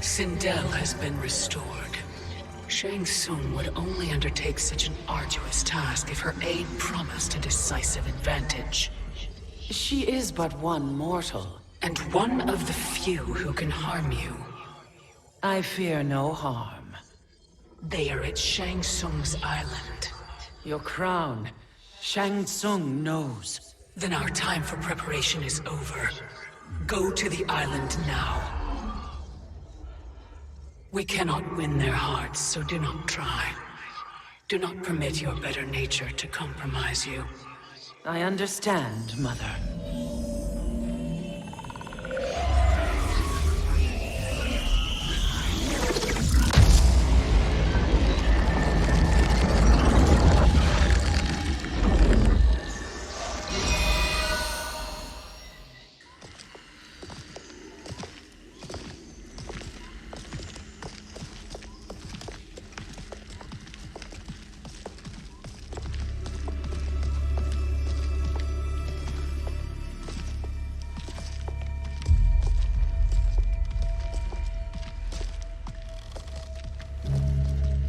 Sindel has been restored. Shang Tsung would only undertake such an arduous task if her aid promised a decisive advantage. She is but one mortal. And one of the few who can harm you. I fear no harm. They are at Shang Tsung's island. Your crown. Shang Tsung knows. Then our time for preparation is over. Go to the island now. We cannot win their hearts, so do not try. Do not permit your better nature to compromise you. I understand, Mother.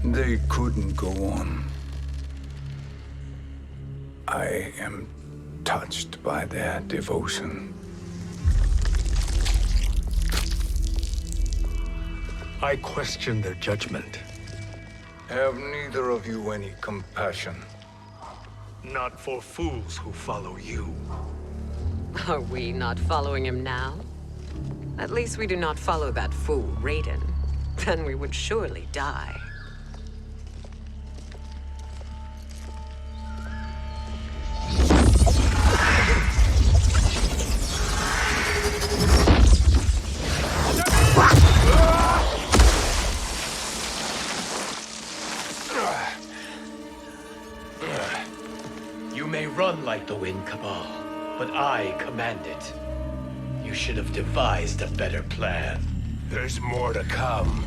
They couldn't go on. I am touched by their devotion. I question their judgment. Have neither of you any compassion? Not for fools who follow you. Are we not following him now? At least we do not follow that fool, Raiden. Then we would surely die. You may run like the wind, Kabal, but I command it. You should have devised a better plan. There's more to come.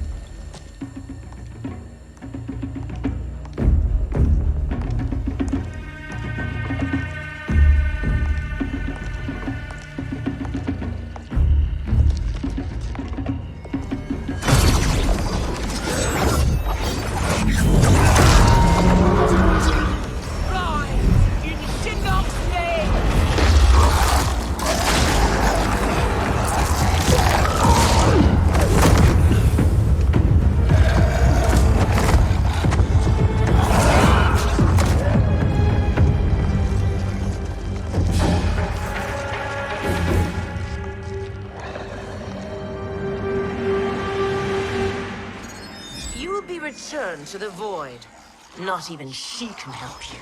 Return to the void. Not even she can help you.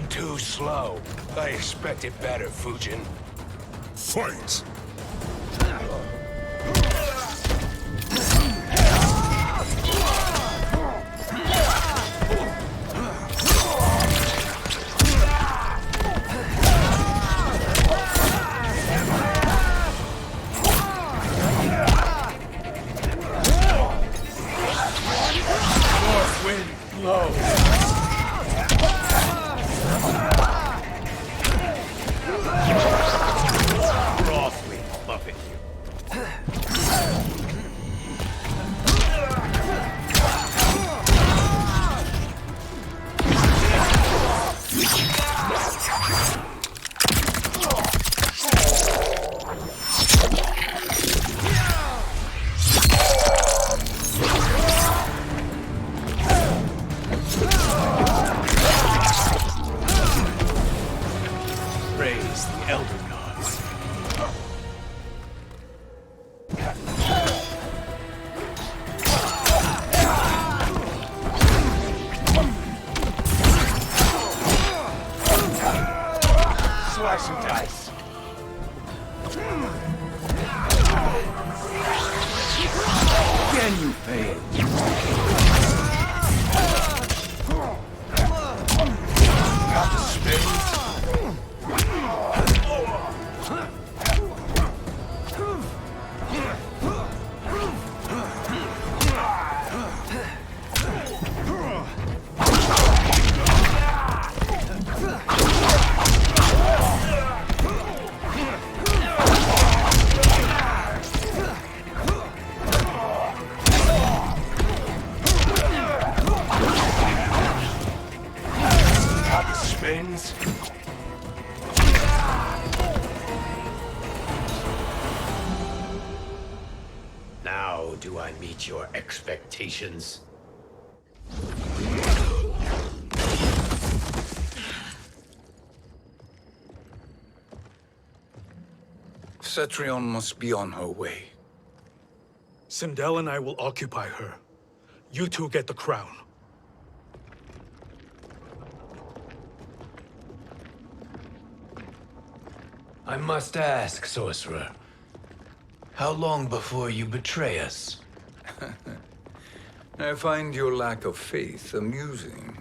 Too slow. I expected better, Fujin. Fight! do I meet your expectations? Cetrion must be on her way. Sindel and I will occupy her. You two get the crown. I must ask, sorcerer. How long before you betray us? I find your lack of faith amusing.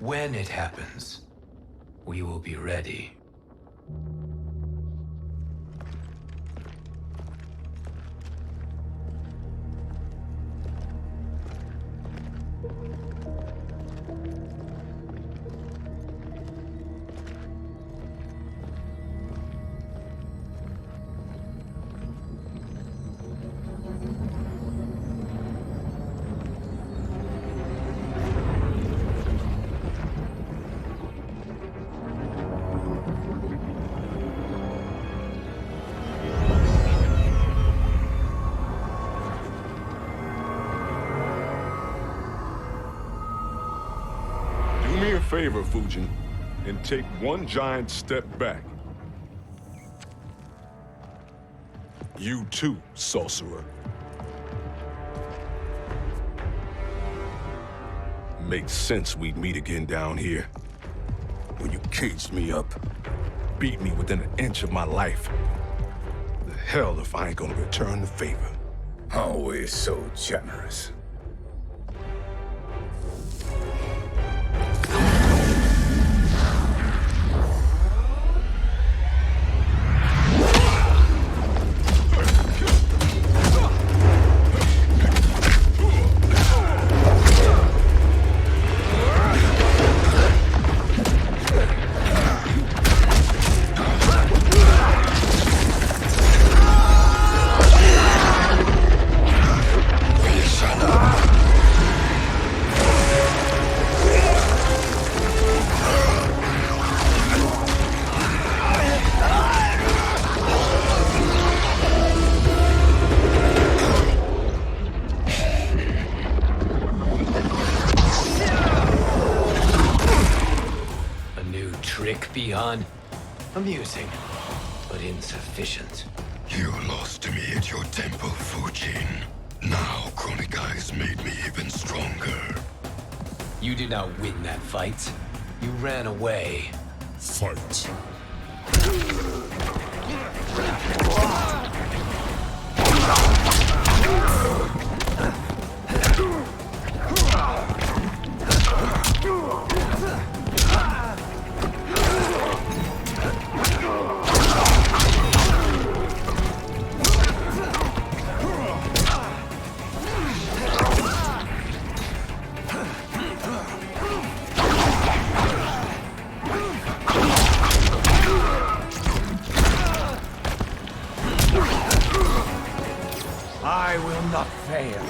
When it happens, we will be ready. Do me a favor, Fujin, and take one giant step back. You too, sorcerer. Makes sense we'd meet again down here. When you caged me up, beat me within an inch of my life. The hell if I ain't gonna return the favor. Always so generous. Beyond amusing, but insufficient. You lost to me at your temple, Fujin. Now Kronika has made me even stronger. You did not win that fight. You ran away. Fight. I will not fail.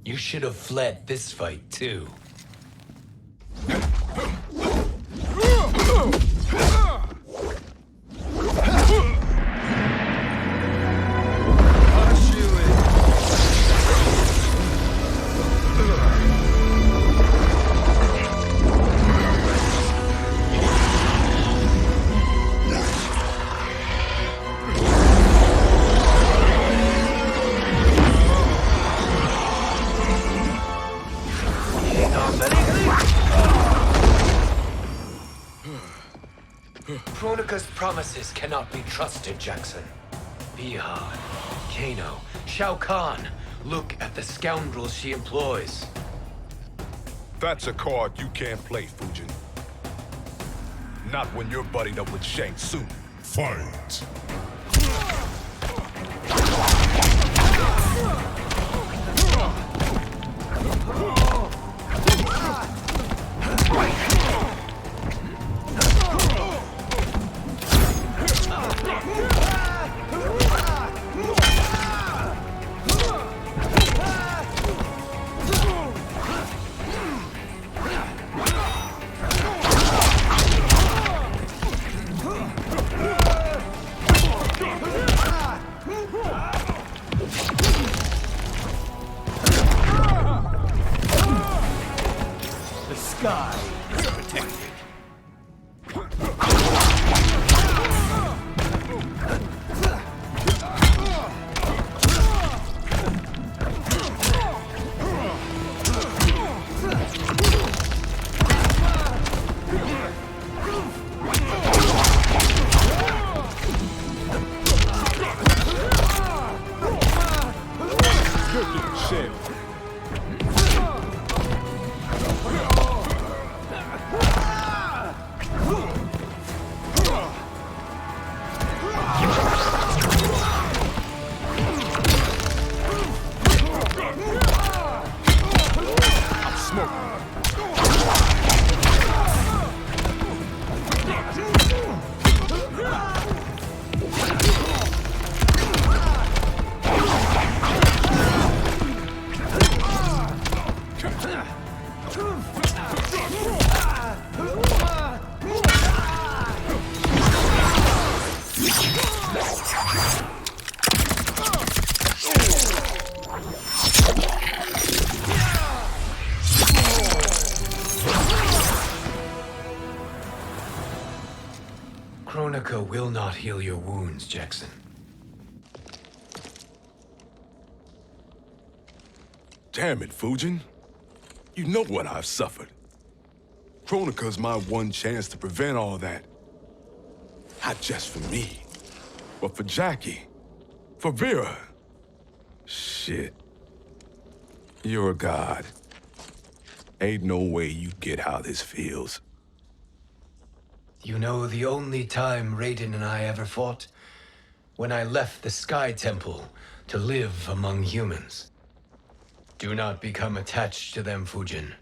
You should have fled this fight, too. Kronika's promises cannot be trusted, Jackson. Bihan, Kano, Shao Kahn. Look at the scoundrels she employs. That's a card you can't play, Fujin. Not when you're buddied up with Shang Tsung. Fight! The sky is protected. Kronika will not heal your wounds, Jackson. Damn it, Fujin. You know what I've suffered. Kronika's my one chance to prevent all that. Not just for me, but for Jacqui, for Vera. Shit. You're a god. Ain't no way you get how this feels. You know the only time Raiden and I ever fought? When I left the Sky Temple to live among humans. Do not become attached to them, Fujin.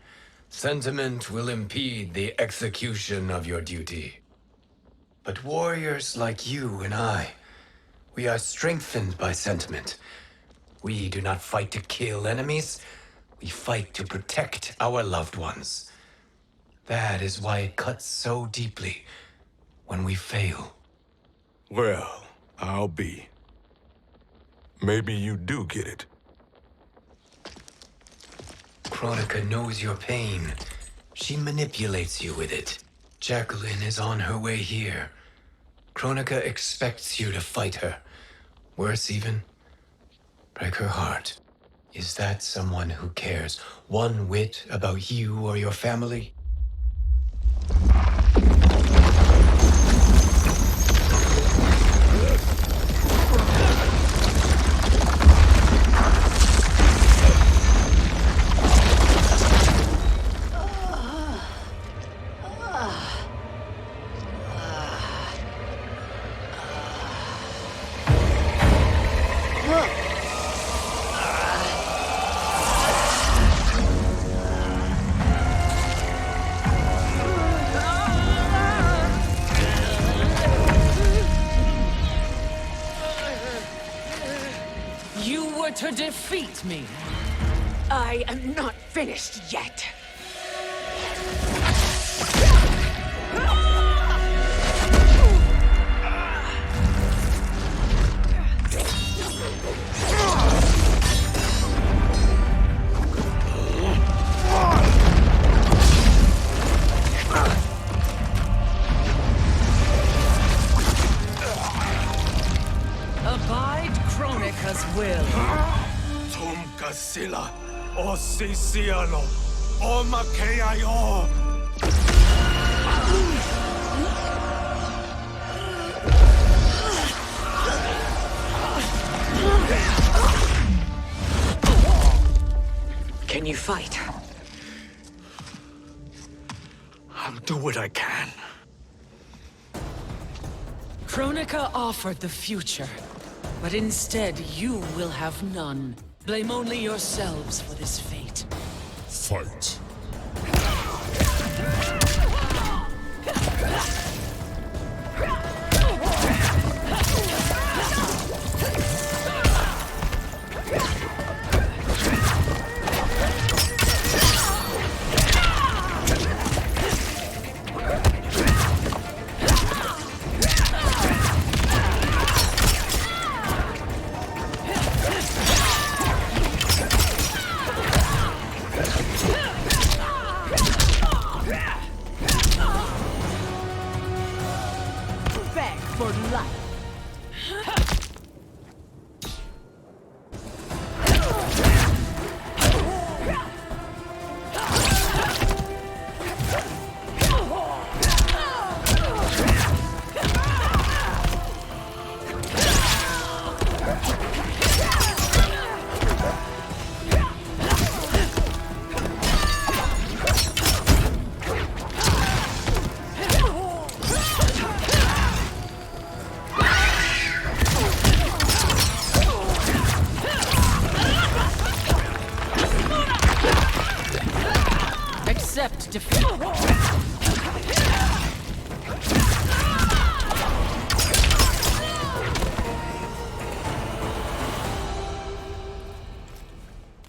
Sentiment will impede the execution of your duty. But warriors like you and I, we are strengthened by sentiment. We do not fight to kill enemies. We fight to protect our loved ones. That is why it cuts so deeply when we fail. Well, I'll be. Maybe you do get it. Kronika knows your pain. She manipulates you with it. Jacqueline is on her way here. Kronika expects you to fight her. Worse even, break her heart. Is that someone who cares one whit about you or your family? To defeat me. I am not finished yet. Abide Kronika's will. Sila, o Sisialo, o Makeayo. fight. I'll do what I can. Kronika offered the future, but instead you will have none. Blame only yourselves for this fate. Fight. Accept defeat.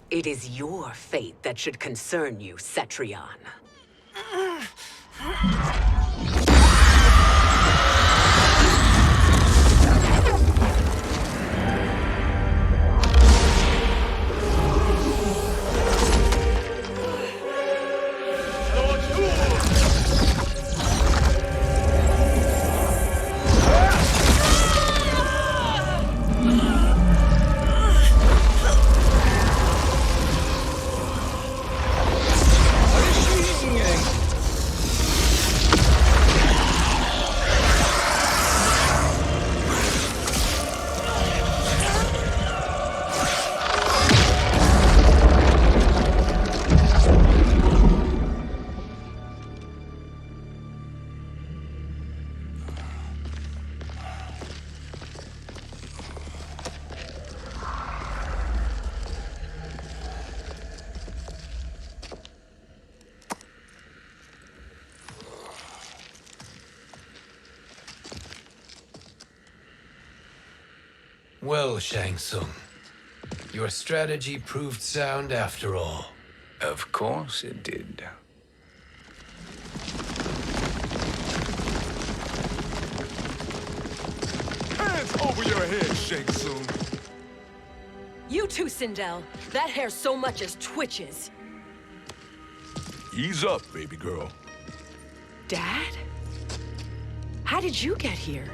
It is your fate that should concern you, Cetrion. Well, Shang Tsung, your strategy proved sound after all. Of course it did. Hands over your head, Shang Tsung. You too, Sindel. That hair so much as twitches. Ease up, baby girl. Dad? How did you get here?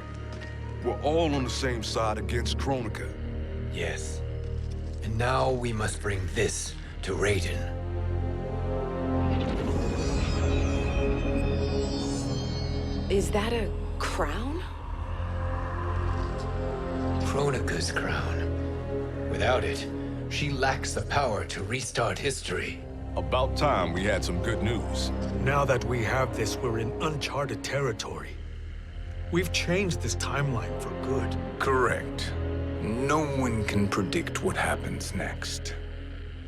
We're all on the same side against Kronika. Yes. And now we must bring this to Raiden. Is that a crown? Kronika's crown. Without it, she lacks the power to restart history. About time we had some good news. Now that we have this, we're in uncharted territory. We've changed this timeline for good. Correct. No one can predict what happens next.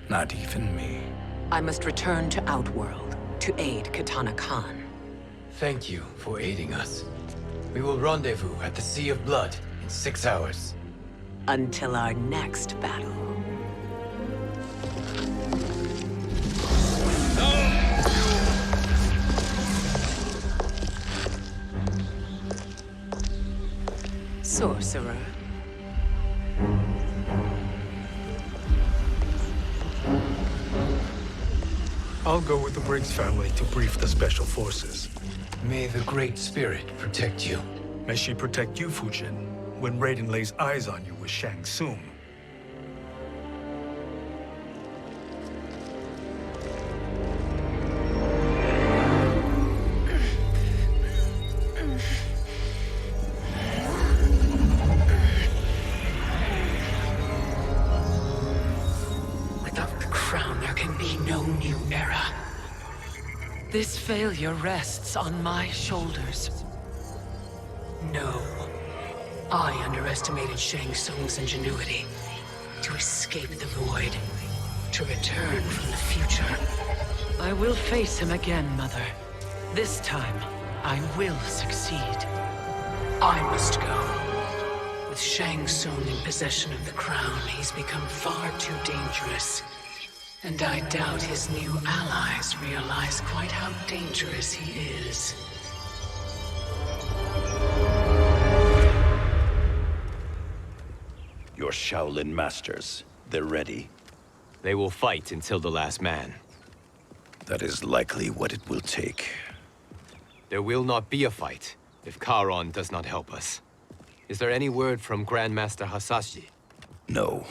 Not even me. I must return to Outworld to aid Kitana Khan. Thank you for aiding us. We will rendezvous at the Sea of Blood in 6 hours. Until our next battle. Sorcerer. I'll go with the Briggs family to brief the Special Forces. May the Great Spirit protect you. May she protect you, Fujin, when Raiden lays eyes on you with Shang Tsung. Without the crown, there can be no This failure rests on my shoulders. No. I underestimated Shang Tsung's ingenuity. To escape the void. To return from the future. I will face him again, Mother. This time, I will succeed. I must go. With Shang Tsung in possession of the crown, he's become far too dangerous. And I doubt his new allies realize quite how dangerous he is. Your Shaolin masters, they're ready. They will fight until the last man. That is likely what it will take. There will not be a fight if Charon does not help us. Is there any word from Grandmaster Hasashi? No.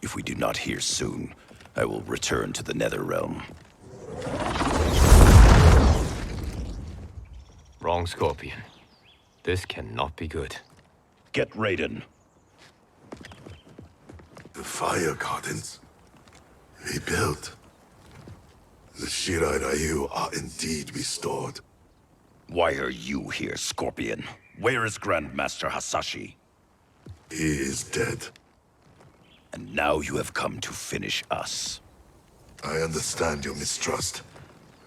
If we do not hear soon, I will return to the Netherrealm. Wrong, Scorpion. This cannot be good. Get Raiden. The fire gardens rebuilt. The Shirai Ryu are indeed restored. Why are you here, Scorpion? Where is Grandmaster Hasashi? He is dead. And now you have come to finish us. I understand your mistrust,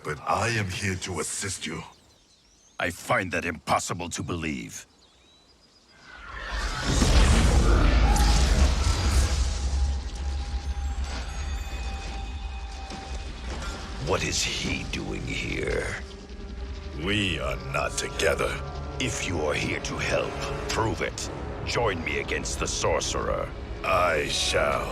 but I am here to assist you. I find that impossible to believe. What is he doing here? We are not together. If you are here to help, prove it. Join me against the sorcerer. I shall.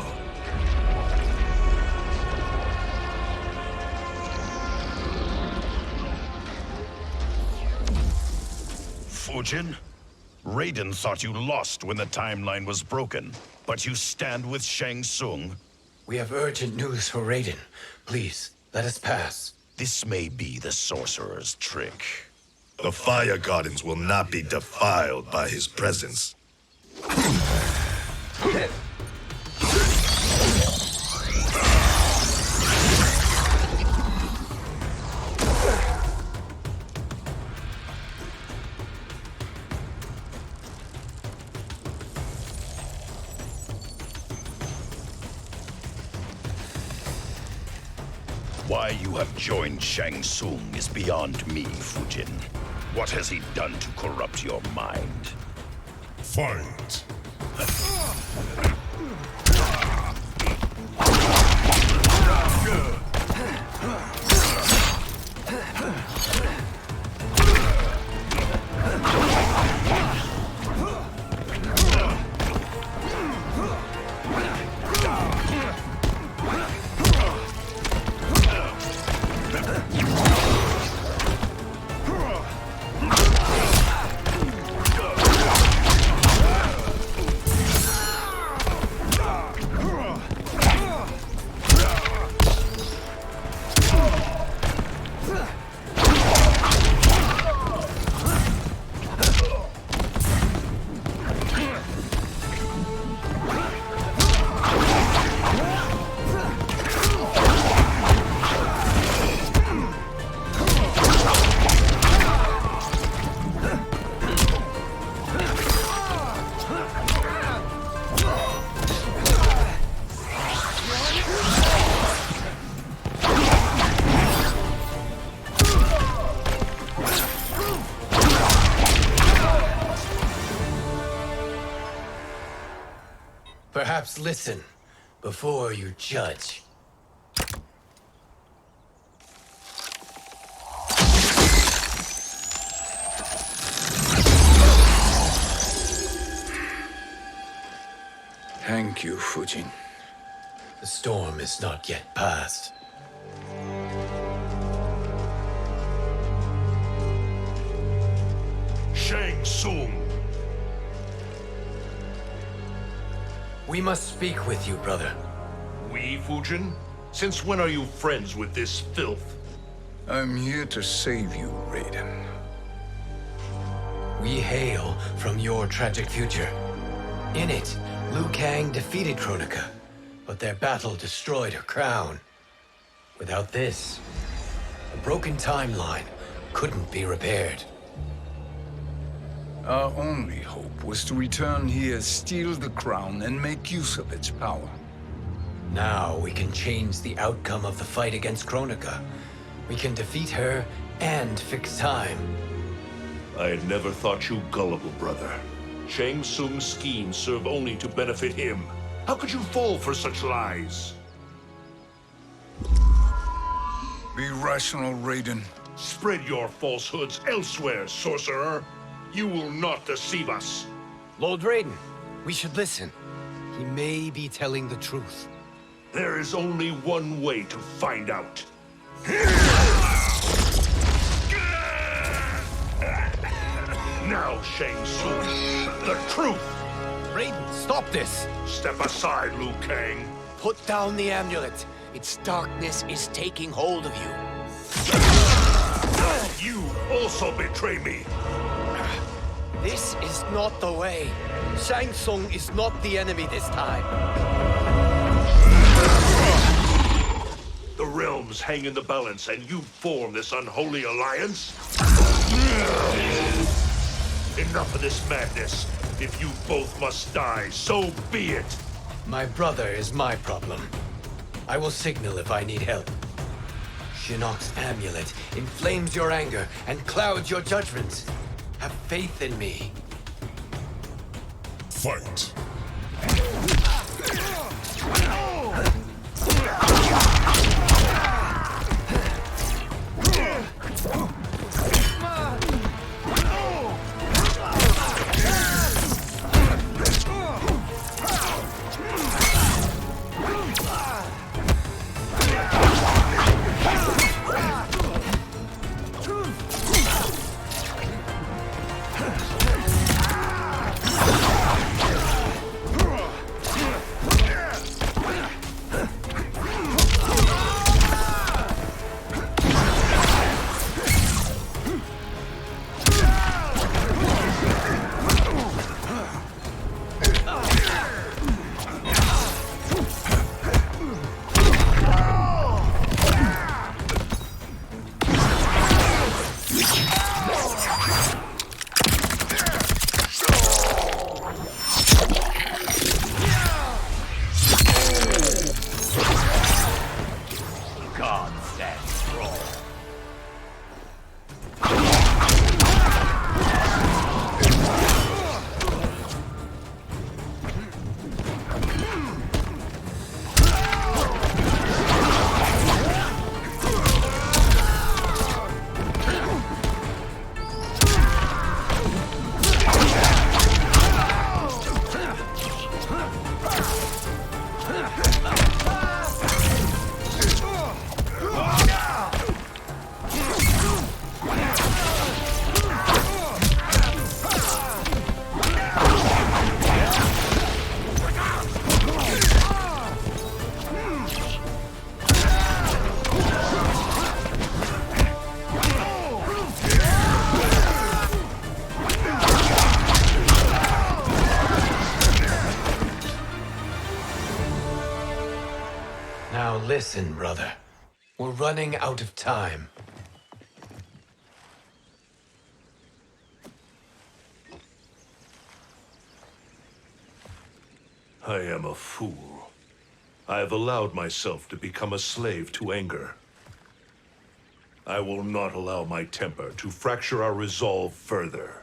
Fujin? Raiden thought you lost when the timeline was broken, but you stand with Shang Tsung. We have urgent news for Raiden. Please, let us pass. This may be the sorcerer's trick. The fire gardens will not be defiled by his presence. Why you have joined Shang Tsung is beyond me, Fujin. What has he done to corrupt your mind? Fight! Perhaps listen before you judge. Thank you, Fujin. The storm is not yet past. Shang Tsung! We must speak with you, brother. We, Fujin? Since when are you friends with this filth? I'm here to save you, Raiden. We hail from your tragic future. In it, Liu Kang defeated Kronika, but their battle destroyed her crown. Without this, broken timeline couldn't be repaired. Our only hope was to return here, steal the crown, and make use of its power. Now we can change the outcome of the fight against Kronika. We can defeat her and fix time. I had never thought you gullible, brother. Shang Tsung's schemes serve only to benefit him. How could you fall for such lies? Be rational, Raiden. Spread your falsehoods elsewhere, sorcerer. You will not deceive us. Lord Raiden, we should listen. He may be telling the truth. There is only one way to find out. Now, Shang Tsung, the truth! Raiden, stop this! Step aside, Liu Kang. Put down the amulet. Its darkness is taking hold of you. You also betray me. This is not the way. Shang Tsung is not the enemy this time. The realms hang in the balance, and you form this unholy alliance? Enough of this madness. If you both must die, so be it. My brother is my problem. I will signal if I need help. Shinnok's amulet inflames your anger and clouds your judgments. Have faith in me. Fight! Listen, brother. We're running out of time. I am a fool. I have allowed myself to become a slave to anger. I will not allow my temper to fracture our resolve further.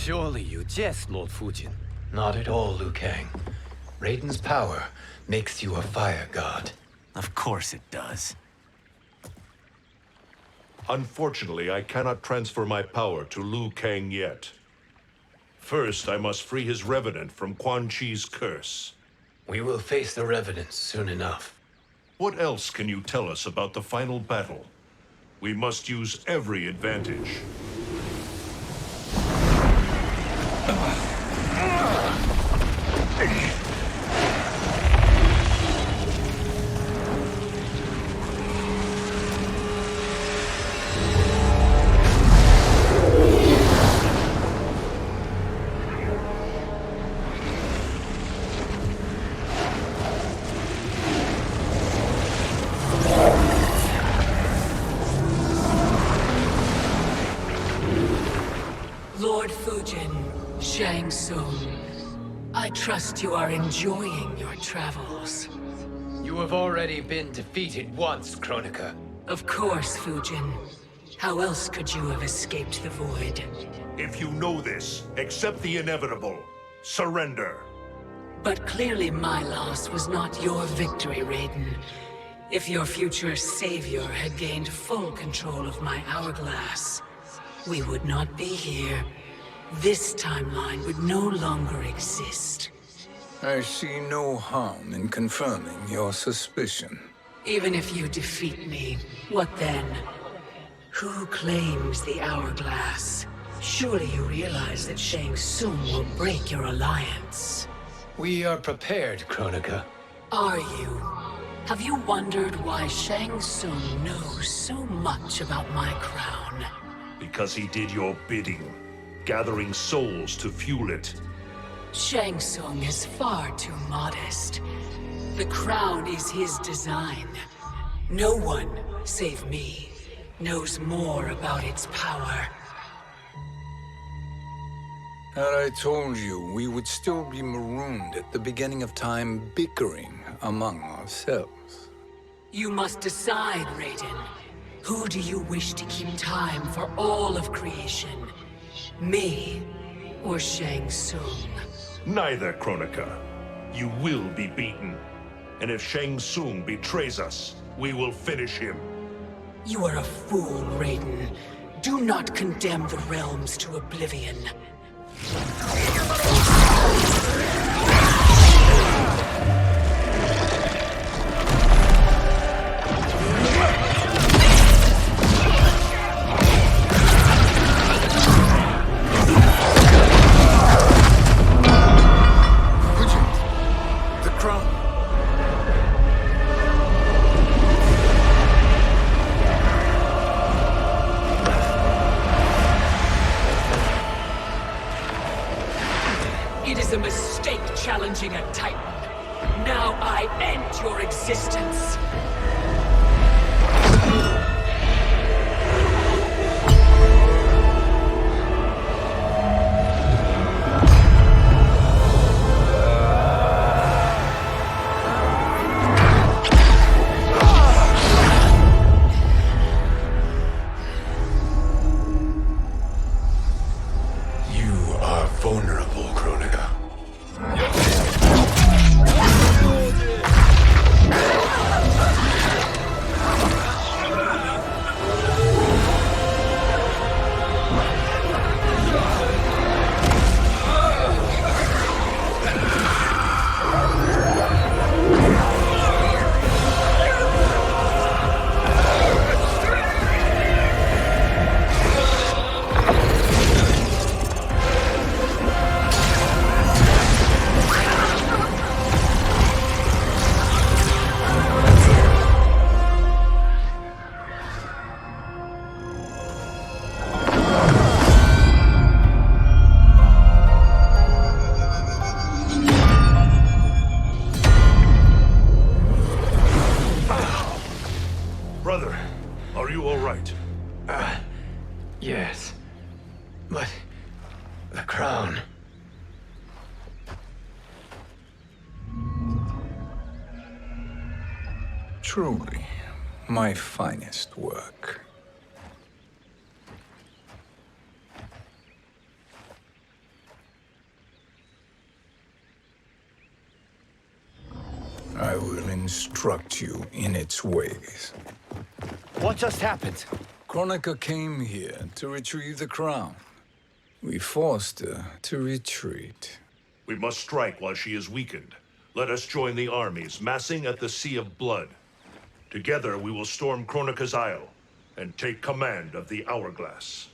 Surely you jest, Lord Fujin. Not at all, Liu Kang. Raiden's power makes you a fire god. Of course it does. Unfortunately, I cannot transfer my power to Liu Kang yet. First, I must free his revenant from Quan Chi's curse. We will face the revenants soon enough. What else can you tell us about the final battle? We must use every advantage. Shang Tsung, I trust you are enjoying your travels. You have already been defeated once, Kronika. Of course, Fujin. How else could you have escaped the void? If you know this, accept the inevitable. Surrender. But clearly my loss was not your victory, Raiden. If your future savior had gained full control of my hourglass, we would not be here. This timeline would no longer exist. I see no harm in confirming your suspicion. Even if you defeat me, what then? Who claims the hourglass? Surely you realize that Shang Tsung will break your alliance. We are prepared, Kronika. Are you? Have you wondered why Shang Tsung knows so much about my crown? Because he did your bidding, gathering souls to fuel it. Shang Tsung is far too modest. The crown is his design. No one, save me, knows more about its power. Had I told you, we would still be marooned at the beginning of time, bickering among ourselves. You must decide, Raiden. Who do you wish to keep time for all of creation? Me or Shang Tsung? Neither, Kronika. You will be beaten. And if Shang Tsung betrays us, we will finish him. You are a fool, Raiden. Do not condemn the realms to oblivion. Challenging a Titan. Now I end your existence. You are vulnerable, Kronika. Yes. But the crown. Truly, my finest work. I will instruct you in its ways. What just happened? Kronika came here to retrieve the crown. We forced her to retreat. We must strike while she is weakened. Let us join the armies, massing at the Sea of Blood. Together we will storm Kronika's Isle and take command of the Hourglass.